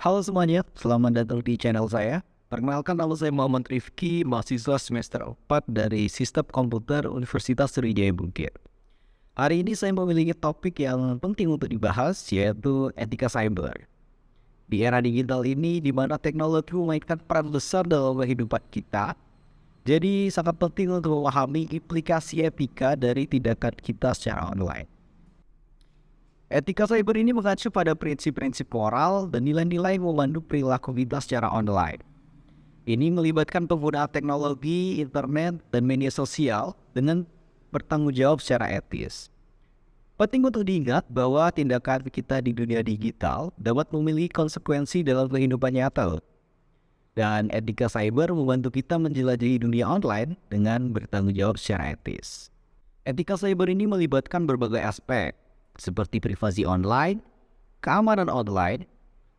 Halo semuanya, selamat datang di channel saya. Perkenalkan, nama saya Muhammad Rifki, mahasiswa semester 4 dari Sistem Komputer Universitas Sriwijaya Bukit. Hari ini saya memiliki topik yang penting untuk dibahas, yaitu etika cyber. Di era digital ini, di mana teknologi memainkan peran besar dalam kehidupan kita, jadi sangat penting untuk memahami implikasi etika dari tindakan kita secara online. Etika cyber ini mengacu pada prinsip-prinsip moral dan nilai-nilai memandu perilaku kita secara online. Ini melibatkan penggunaan teknologi, internet, dan media sosial dengan bertanggung jawab secara etis. Penting untuk diingat bahwa tindakan kita di dunia digital dapat memiliki konsekuensi dalam kehidupan nyata. Dan etika cyber membantu kita menjelajahi dunia online dengan bertanggung jawab secara etis. Etika cyber ini melibatkan berbagai aspek, seperti privasi online, keamanan online,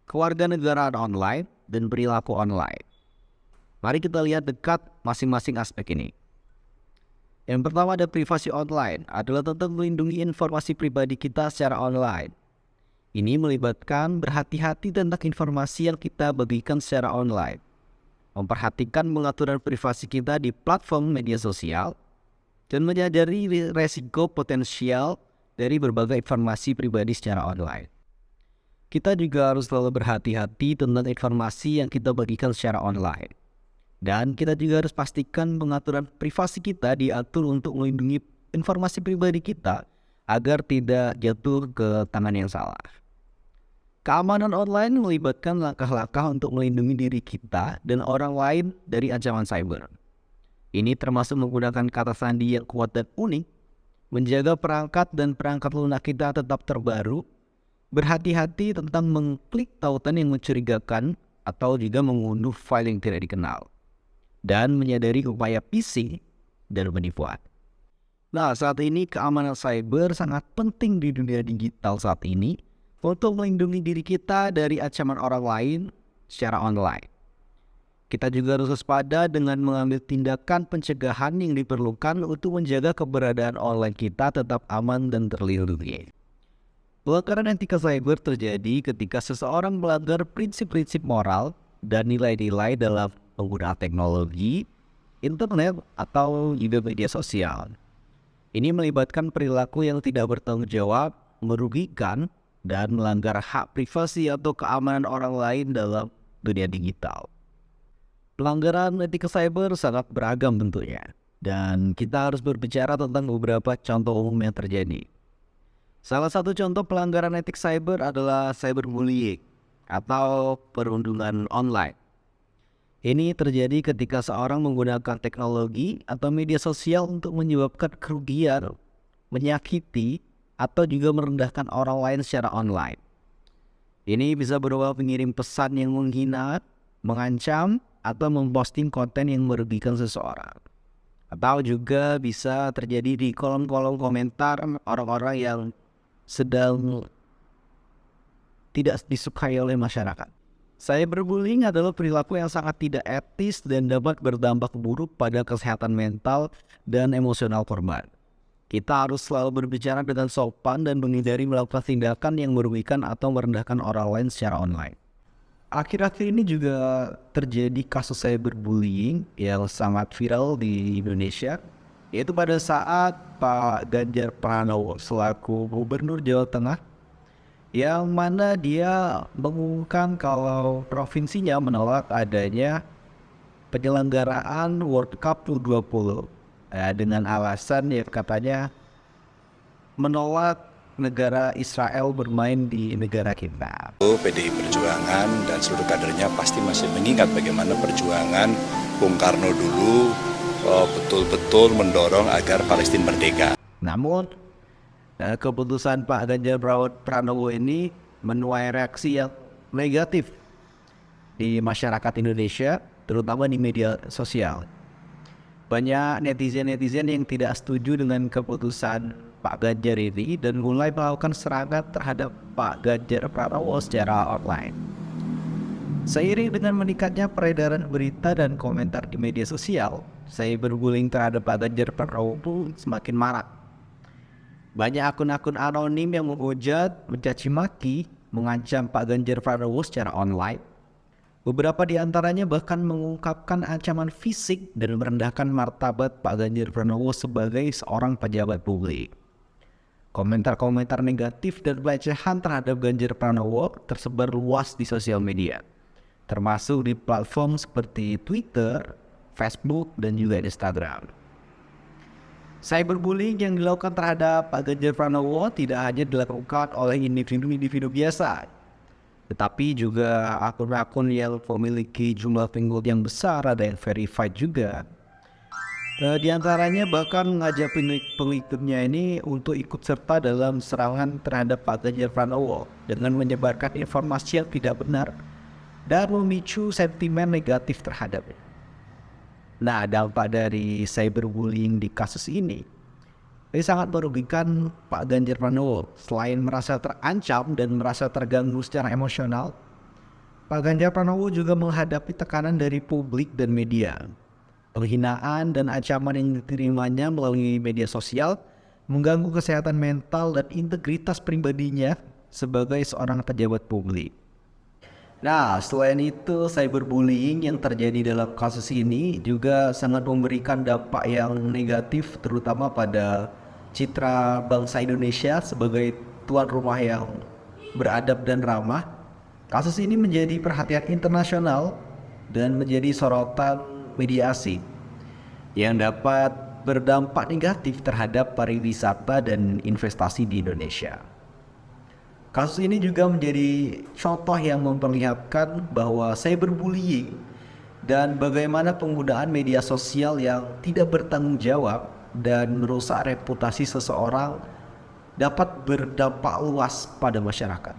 kewarganegaraan online, dan perilaku online. Mari kita lihat dekat masing-masing aspek ini. Yang pertama ada privasi online, adalah tentang melindungi informasi pribadi kita secara online. Ini melibatkan berhati-hati tentang informasi yang kita bagikan secara online, memperhatikan pengaturan privasi kita di platform media sosial, dan menyadari resiko potensial dari berbagai informasi pribadi secara online. Kita juga harus selalu berhati-hati tentang informasi yang kita bagikan secara online. Dan kita juga harus pastikan pengaturan privasi kita diatur untuk melindungi informasi pribadi kita agar tidak jatuh ke tangan yang salah. Keamanan online melibatkan langkah-langkah untuk melindungi diri kita dan orang lain dari ancaman cyber. Ini termasuk menggunakan kata sandi yang kuat dan unik, menjaga perangkat dan perangkat lunak kita tetap terbaru, berhati-hati tentang mengklik tautan yang mencurigakan atau juga mengunduh file yang tidak dikenal, dan menyadari upaya phishing dan penipuan. Nah, saat ini keamanan cyber sangat penting di dunia digital saat ini untuk melindungi diri kita dari ancaman orang lain secara online. Kita juga harus waspada dengan mengambil tindakan pencegahan yang diperlukan untuk menjaga keberadaan online kita tetap aman dan terlindungi. Pelanggaran etika cyber terjadi ketika seseorang melanggar prinsip-prinsip moral dan nilai-nilai dalam penggunaan teknologi, internet, atau juga media sosial. Ini melibatkan perilaku yang tidak bertanggung jawab, merugikan, dan melanggar hak privasi atau keamanan orang lain dalam dunia digital. Pelanggaran etika cyber sangat beragam tentunya, dan kita harus berbicara tentang beberapa contoh umum yang terjadi. Salah satu contoh pelanggaran etik cyber adalah cyberbullying atau perundungan online. Ini terjadi ketika seorang menggunakan teknologi atau media sosial untuk menyebabkan kerugian, menyakiti, atau juga merendahkan orang lain secara online. Ini bisa berupa mengirim pesan yang menghina, mengancam, atau memposting konten yang merugikan seseorang. Atau juga bisa terjadi di kolom-kolom komentar orang-orang yang sedang tidak disukai oleh masyarakat. Cyberbullying adalah perilaku yang sangat tidak etis dan dapat berdampak buruk pada kesehatan mental dan emosional korban. Kita harus selalu berbicara dengan sopan dan menghindari melakukan tindakan yang merugikan atau merendahkan orang lain secara online. Akhir-akhir ini juga terjadi kasus cyberbullying yang sangat viral di Indonesia, yaitu pada saat Pak Ganjar Pranowo selaku Gubernur Jawa Tengah, yang mana dia mengumumkan kalau provinsinya menolak adanya penyelenggaraan World Cup U20 dengan alasan yang katanya menolak negara Israel bermain di negara kita. PDI Perjuangan dan seluruh kadernya pasti masih mengingat bagaimana perjuangan Bung Karno dulu betul-betul mendorong agar Palestina merdeka. Namun keputusan Pak Ganjar Pranowo ini menuai reaksi yang negatif di masyarakat Indonesia, terutama di media sosial. Banyak netizen-netizen yang tidak setuju dengan keputusan Pak Ganjar ini dan mulai melakukan serangan terhadap Pak Ganjar Pranowo secara online. Seiring dengan meningkatnya peredaran berita dan komentar di media sosial, cyberbullying terhadap Pak Ganjar Pranowo pun semakin marak. Banyak akun-akun anonim yang menghujat, mencaci maki, mengancam Pak Ganjar Pranowo secara online. Beberapa di antaranya bahkan mengungkapkan ancaman fisik dan merendahkan martabat Pak Ganjar Pranowo sebagai seorang pejabat publik. Komentar-komentar negatif dan pelecehan terhadap Ganjar Pranowo tersebar luas di sosial media, termasuk di platform seperti Twitter, Facebook, dan juga Instagram. Cyberbullying yang dilakukan terhadap Pak Ganjar Pranowo tidak hanya dilakukan oleh individu-individu biasa, tetapi juga akun-akun yang memiliki jumlah pengikut yang besar, ada yang verified juga. Di antaranya bahkan mengajak pengikutnya ini untuk ikut serta dalam serangan terhadap Pak Ganjar Pranowo dengan menyebarkan informasi yang tidak benar dan memicu sentimen negatif terhadapnya. Nah, dampak dari cyberbullying di kasus ini sangat merugikan Pak Ganjar Pranowo. Selain merasa terancam dan merasa terganggu secara emosional, Pak Ganjar Pranowo juga menghadapi tekanan dari publik dan media. Penghinaan dan ancaman yang diterimanya melalui media sosial mengganggu kesehatan mental dan integritas pribadinya sebagai seorang pejabat publik. Nah, selain itu, cyberbullying yang terjadi dalam kasus ini juga sangat memberikan dampak yang negatif, terutama pada citra bangsa Indonesia sebagai tuan rumah yang beradab dan ramah. Kasus ini menjadi perhatian internasional dan menjadi sorotan media asing yang dapat berdampak negatif terhadap pariwisata dan investasi di Indonesia. Kasus ini juga menjadi contoh yang memperlihatkan bahwa cyberbullying dan bagaimana penggunaan media sosial yang tidak bertanggung jawab dan merusak reputasi seseorang dapat berdampak luas pada masyarakat.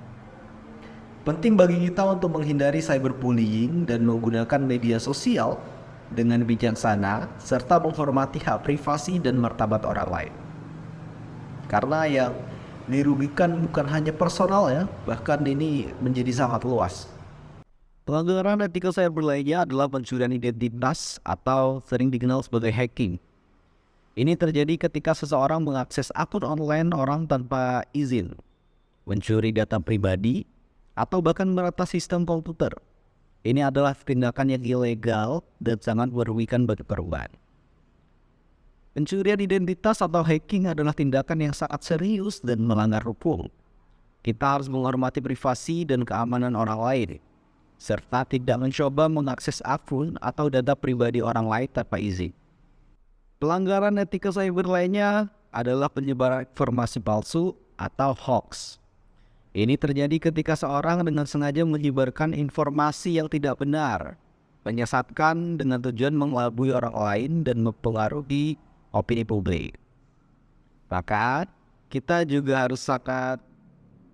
Penting bagi kita untuk menghindari cyberbullying dan menggunakan media sosial dengan bijaksana serta menghormati hak privasi dan martabat orang lain. Karena yang dirugikan bukan hanya personal ya, bahkan ini menjadi sangat luas. Pelanggaran etika cyber lainnya adalah pencurian identitas atau sering dikenal sebagai hacking. Ini terjadi ketika seseorang mengakses akun online orang tanpa izin, mencuri data pribadi, atau bahkan meretas sistem komputer. Ini adalah tindakan yang ilegal dan sangat merugikan bagi korban. Pencurian identitas atau hacking adalah tindakan yang sangat serius dan melanggar hukum. Kita harus menghormati privasi dan keamanan orang lain, serta tidak mencoba mengakses akun atau data pribadi orang lain tanpa izin. Pelanggaran etika cyber lainnya adalah penyebaran informasi palsu atau hoax. Ini terjadi ketika seorang dengan sengaja menyebarkan informasi yang tidak benar, menyesatkan dengan tujuan mengelabui orang lain dan mempengaruhi opini publik. Maka kita juga harus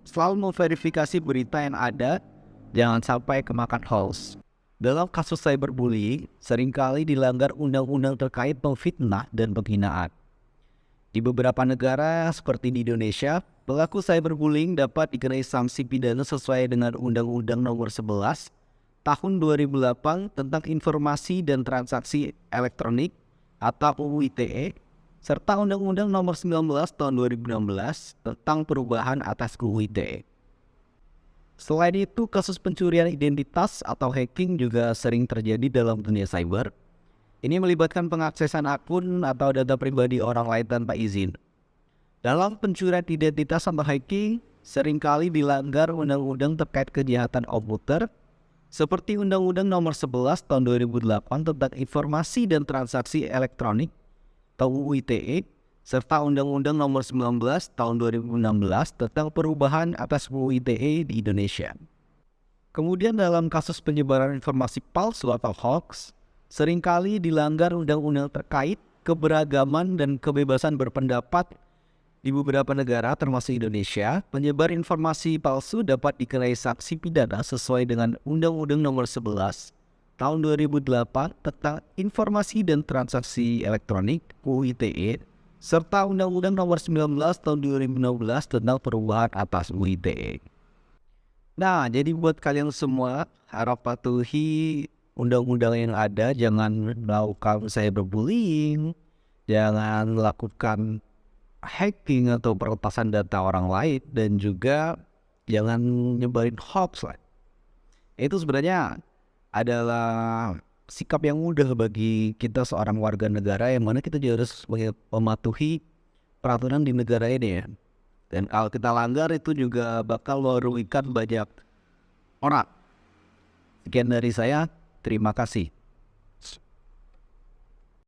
selalu memverifikasi berita yang ada, jangan sampai kemakan hoax. Dalam kasus cyberbullying, seringkali dilanggar undang-undang terkait memfitnah dan penghinaan. Di beberapa negara seperti di Indonesia, pelaku cyberbullying dapat dikenai sanksi pidana sesuai dengan Undang-Undang Nomor 11 Tahun 2008 tentang Informasi dan Transaksi Elektronik atau UU ITE, serta Undang-Undang Nomor 19 Tahun 2016 tentang perubahan atas UU ITE. Selain itu, kasus pencurian identitas atau hacking juga sering terjadi dalam dunia cyber. Ini melibatkan pengaksesan akun atau data pribadi orang lain tanpa izin. Dalam pencurian identitas atau hacking, seringkali dilanggar undang-undang terkait kejahatan komputer, seperti Undang-Undang Nomor 11 Tahun 2008 tentang Informasi dan Transaksi Elektronik atau UU ITE, serta Undang-Undang Nomor 19 Tahun 2016 tentang perubahan atas UU ITE di Indonesia. Kemudian dalam kasus penyebaran informasi palsu atau hoax, seringkali dilanggar undang-undang terkait keberagaman dan kebebasan berpendapat. Di beberapa negara termasuk Indonesia, penyebar informasi palsu dapat dikenai sanksi pidana sesuai dengan Undang-Undang Nomor 11 Tahun 2008 tentang Informasi dan Transaksi Elektronik (UU ITE) serta Undang-Undang Nomor 19 Tahun 2016 tentang perubahan atas UU ITE. Nah, jadi buat kalian semua, harap patuhi undang-undang yang ada, jangan melakukan cyberbullying, jangan melakukan hacking atau peretasan data orang lain, dan juga jangan nyebarin hoax lah. Itu sebenarnya adalah sikap yang mudah bagi kita seorang warga negara, yang mana kita juga harus mematuhi peraturan di negara ini ya. Dan kalau kita langgar itu juga bakal merugikan banyak orang. Sekian dari saya, terima kasih.